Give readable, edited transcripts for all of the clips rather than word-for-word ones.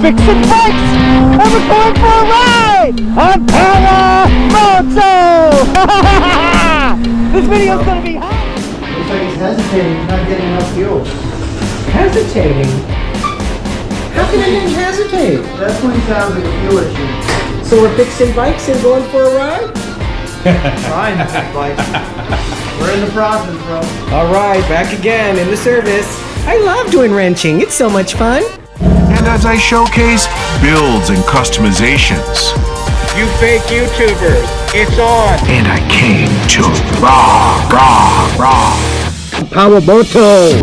fixing bikes, and we're going for a ride on Powamoto. This video's gonna be hot. Looks like he's hesitating, he's not getting enough fuel. Hesitating? How can I hesitate? That's when he sounds like a fuel issue. So we're fixing bikes and going for a ride? Fine, bikes. We're in the process, bro. All right, back again in the service. I love doing wrenching. It's so much fun. And as I showcase builds and customizations. You fake YouTubers, it's on. And I came to raw. Powamoto.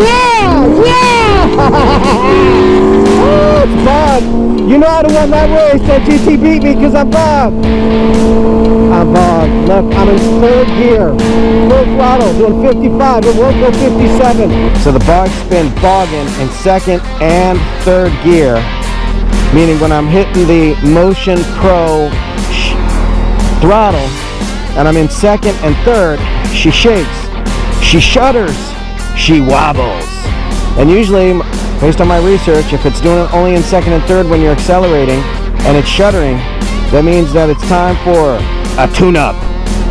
Yeah! Oh, it's Bob. You know I don't want that race that GT beat me because I'm Bob. I'm Bob. Look, I'm in third gear. Full throttle, doing 55. It won't go 57. So the bike's been bogging in second and third gear. Meaning when I'm hitting the Motion Pro throttle and I'm in second and third, she shakes, she shudders, she wobbles. And usually, based on my research, if it's doing it only in second and third when you're accelerating and it's shuddering, that means that it's time for a tune-up.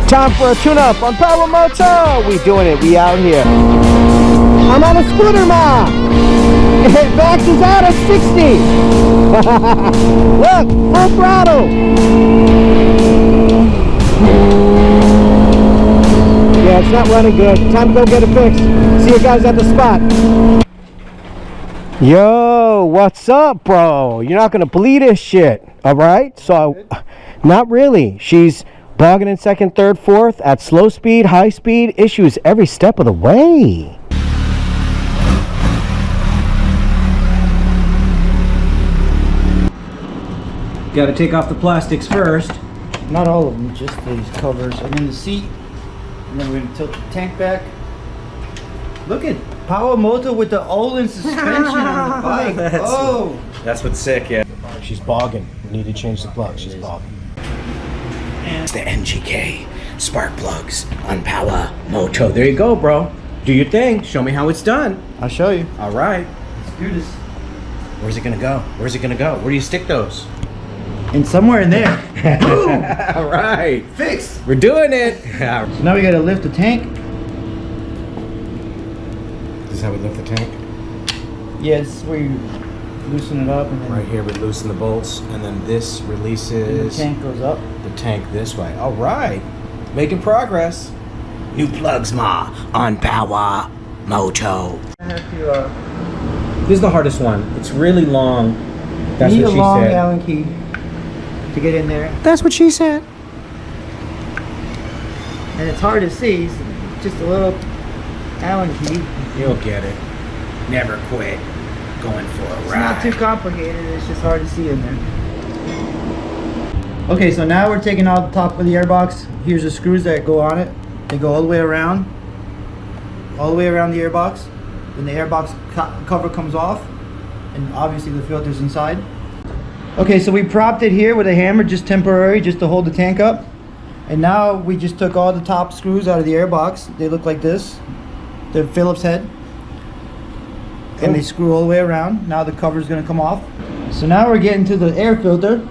Time for a tune-up on Powamoto. We doing it, we out here. I'm on a scooter, ma. Max is out at 60. Look, full throttle. Yeah, it's not running good. Time to go get it fixed. See you guys at the spot. Yo, what's up, bro? You're not gonna believe this shit, all right? So, not really. She's bogging in second, third, fourth at slow speed, high speed, issues every step of the way. Got to take off the plastics first. Not all of them, just these covers. And then the seat. And then we're going to tilt the tank back. Look at Powamoto with the Olin suspension on the bike. That's what's sick, yeah. She's bogging. We need to change the plug. She's bogging. It's the NGK spark plugs on Powamoto. There you go, bro. Do your thing. Show me how it's done. I'll show you. All right. Let's do this. Where's it gonna go? Where's it gonna go? Where do you stick those? And somewhere in there. Boom! All right. Fixed. We're doing it. So now we got to lift the tank. This is how we lift the tank? Yeah, this is where you loosen it up. And then Right here we loosen the bolts, and then this releases the tank goes up. the tank this way. All right. Making progress. New plugs, ma, on Powamoto. I have to This is the hardest one. It's really long. That's need what a she long said. Allen key to get in there. That's what she said. And it's hard to see. It's just a little Allen key. You'll get it. Never quit. Going for a It's ride. not too complicated. It's just hard to see in there. Okay, so now we're taking out the top of the airbox. Here's the screws that go on it. They go all the way around. All the way around the airbox. Then the airbox cover comes off. And obviously the filter's inside. Okay, so we propped it here with a hammer, just temporary, just to hold the tank up. And now we just took all the top screws out of the airbox. They look like this. They're Phillips head. And they screw all the way around. Now the cover's gonna come off. So now we're getting to the air filter.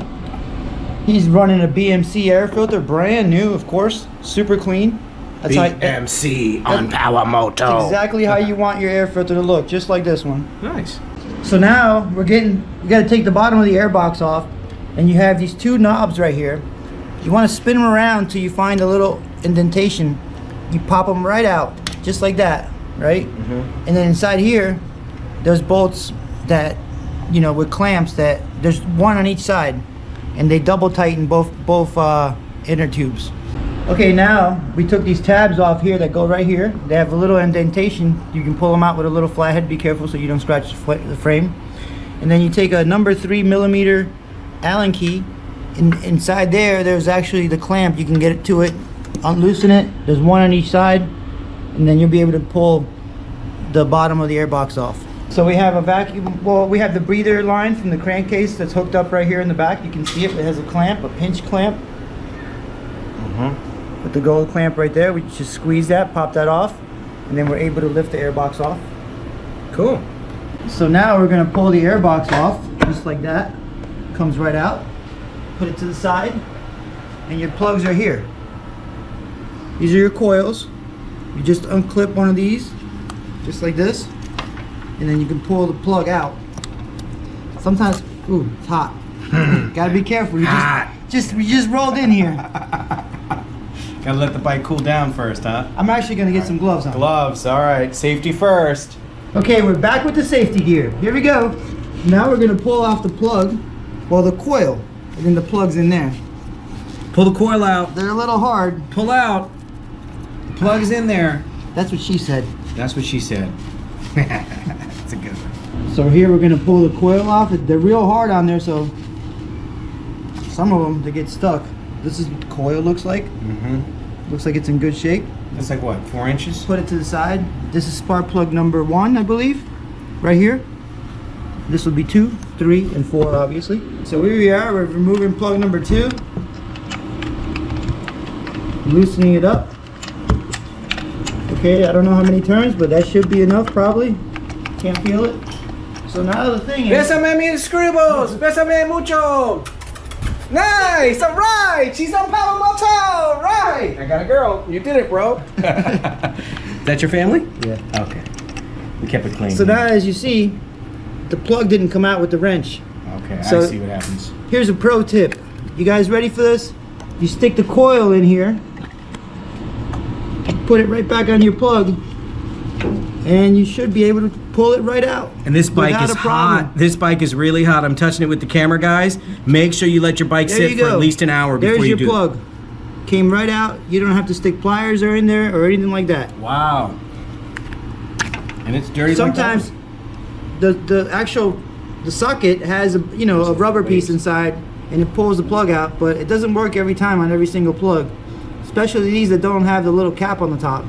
He's running a BMC air filter, brand new, of course, super clean. That's BMC on Powamoto. exactly how you want your air filter to look, just like this one. Nice. So now we got to take the bottom of the airbox off, and you have these two knobs right here. You want to spin them around till you find a little indentation. You pop them right out, just like that, right? And then inside here, there's bolts that, you know, with clamps that there's one on each side, and they double tighten both inner tubes. Okay, now we took these tabs off here that go right here. They have a little indentation. You can pull them out with a little flathead. Be careful so you don't scratch the frame. And then you take a number 3mm Allen key. Inside there's actually the clamp. You can get it to it, unloosen it. There's one on each side, and then you'll be able to pull the bottom of the airbox off. So we have a vacuum. Well, we have the breather line from the crankcase that's hooked up right here in the back. You can see it. It has a clamp, a pinch clamp. With the gold clamp right there, we just squeeze that, pop that off, and then we're able to lift the airbox off. Cool. So now we're gonna pull the airbox off. just like that. Comes right out. Put it to the side, and your plugs are here. These are your coils. You just unclip one of these, just like this, and then you can pull the plug out. Sometimes, ooh, it's hot. Gotta be careful. You just rolled in here. Gotta let the bike cool down first, huh? I'm actually gonna get some gloves on. Gloves, all right. Safety first. Okay, we're back with the safety gear. Here we go. Now we're gonna pull off the plug, well, the coil, and then the plug's in there. Pull the coil out. They're a little hard. Pull out. The plug's in there. That's what she said. That's what she said. That's a good one. So here we're gonna pull the coil off. They're real hard on there, so some of them, they get stuck. This is what the coil looks like. Looks like it's in good shape. That's like what, 4 inches? Put it to the side. This is spark plug number 1, I believe, right here. This will be 2, 3, and 4, obviously. So here we are. We're removing plug number 2, loosening it up. Okay, I don't know how many turns, but that should be enough, probably. Can't feel it. So now the thing is, Bésame mis scribbles! Bésame mucho! Nice! Alright! She's on Powamoto! Right! I got a girl. You did it, bro. Is that your family? yeah. Okay. We kept it clean. So now, as you see, the plug didn't come out with the wrench. Okay, So- I see what happens. Here's a pro tip. You guys ready for this? You stick the coil in here, put it right back on your plug, and you should be able to pull it right out. And this bike without is a problem. hot. This bike is really hot. I'm touching it with the camera, guys. Make sure you let your bike There sit you for go. at least an hour There's before you your do plug. Came right out. You don't have to stick pliers or in there or anything like that. it. Wow. And it's dirty. Sometimes the actual socket has a rubber piece inside and it pulls the plug out, but it doesn't work every time on every single plug. Especially these that don't have the little cap on the top.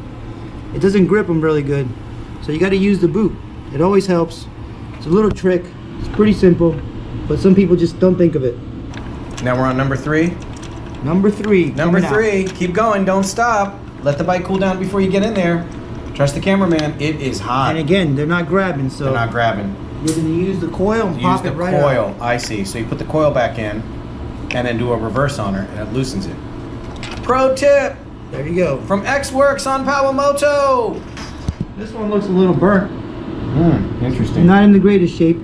It doesn't grip them really good. So you got to use the boot. It always helps. It's a little trick. It's pretty simple, but some people just don't think of it. Now we're on number 3. Number 3. Number coming out. 3. Keep going. Don't stop. Let the bike cool down before you get in there. Trust the cameraman. It is hot. And again, they're not grabbing, so They're not grabbing. you're going to use the coil and Use pop the it right coil. out. I see. So you put the coil back in and then do a reverse on her and it loosens it. Pro tip There you go. from X-Works on Powamoto. This one looks a little burnt. Interesting. Not in the greatest shape.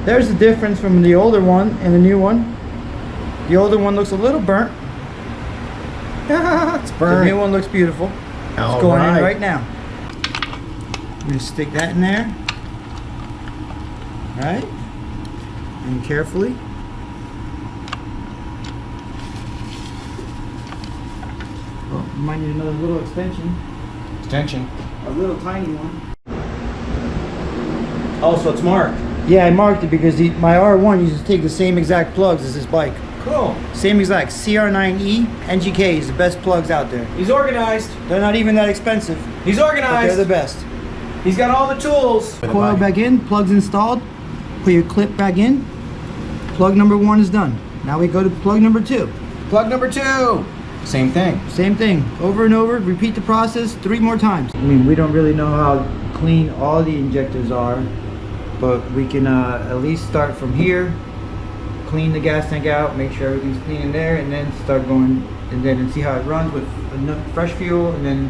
There's the difference from the older one and the new one. The older one looks a little burnt. It's The burnt. new one looks beautiful. All It's going right. in right now. I'm gonna stick that in there. Right? And carefully. Oh, you might need another little extension. Extension. A little tiny one. Oh, so it's marked. Yeah, I marked it because my R1 uses to take the same exact plugs as this bike. Cool. Same exact. CR9E, NGK is the best plugs out there. He's organized. They're not even that expensive, He's but they're organized. the best. He's got all the tools. Coil back in, plugs installed. Put your clip back in. Plug number 1 is done. Now we go to plug number 2. Plug number 2. Same thing. Same thing, over and over. Repeat the process 3 more times. I mean, we don't really know how clean all the injectors are, but we can at least start from here. Clean the gas tank out, make sure everything's clean in there, and then start going and see how it runs with enough fresh fuel, and then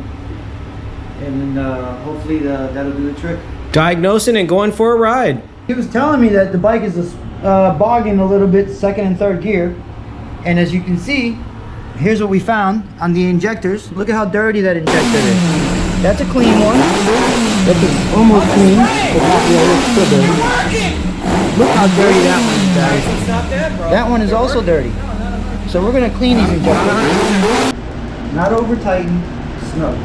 hopefully that'll do the trick. Diagnosing and going for a ride. He was telling me that the bike is bogging a little bit second and third gear, and as you can see, here's what we found on the injectors. Look at how dirty that injector is. That's a clean one. That's almost clean, but not really. It's still dirty. Look how dirty that one is, guys. That one is also dirty. So we're gonna clean these injectors. Not over tighten, snug.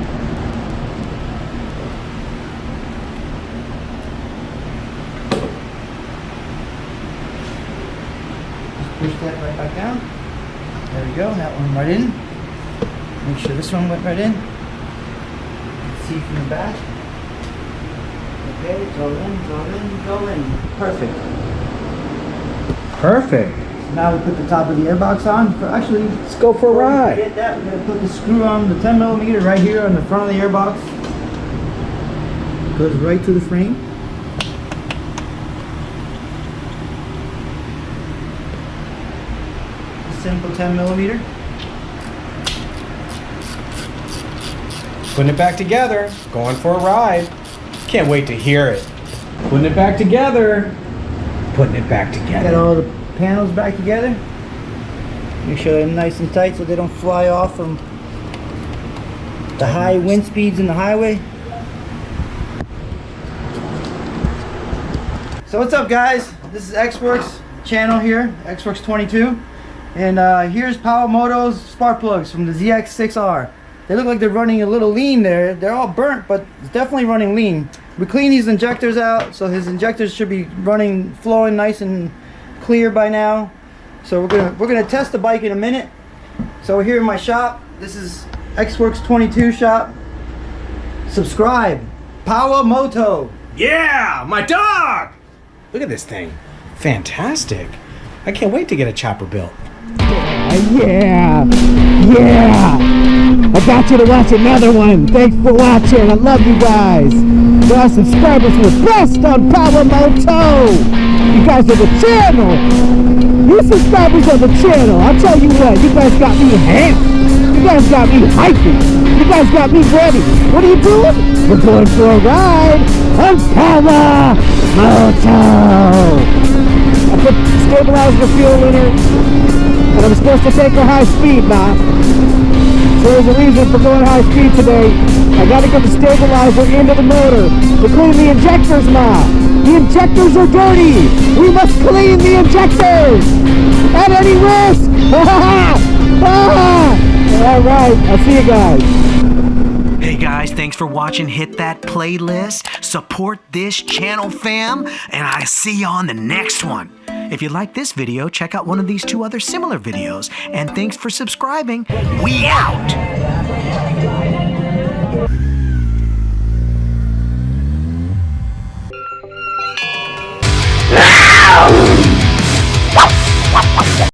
Just push that right back down. There we go, that one right in. Make sure this one went right in. Let's see from the back. Okay, go in, go in, go in. Perfect. Perfect. Now we put the top of the airbox on. Actually, Let's go for a ride. Get that. We're gonna put the screw on the 10mm right here on the front of the airbox. Goes right to the frame. simple 10 millimeter. Putting it back together, going for a ride. Can't wait to hear it. Putting it back together. Putting it back Got together. all the panels back together. Make sure they're nice and tight so they don't fly off from the high wind speeds in the highway. So what's up, guys? This is Xworks channel here, Xworks 22, and here's Powamoto's spark plugs from the ZX6R. They look like they're running a little lean there. They're all burnt, but it's definitely running lean. We cleaned these injectors out, so his injectors should be running, flowing nice and clear by now. So we're gonna test the bike in a minute. So we're here in my shop. This is Xworks 22 shop. Subscribe, Powamoto. Yeah, my dog! Look at this thing. Fantastic. I can't wait to get a chopper built. Yeah! I got you to watch another one. Thanks for watching. I love you guys. To our subscribers who are best on Powamoto. You guys are the channel. You subscribers are the channel. I'll tell you what, you guys got me amped. You guys got me hyping. You guys got me ready. What are you doing? We're going for a ride on Powamoto. I put stabilizer fuel in her, and I'm supposed to take her high speed now. So there's a reason for going high speed today. I gotta get the stabilizer into the motor to clean the injectors now. The injectors are dirty. We must clean the injectors at any risk. Alright, I'll see you guys. Hey guys, thanks for watching. Hit that playlist, support this channel, fam, and I see you on the next one. If you like this video, check out one of these 2 other similar videos. And thanks for subscribing. We out!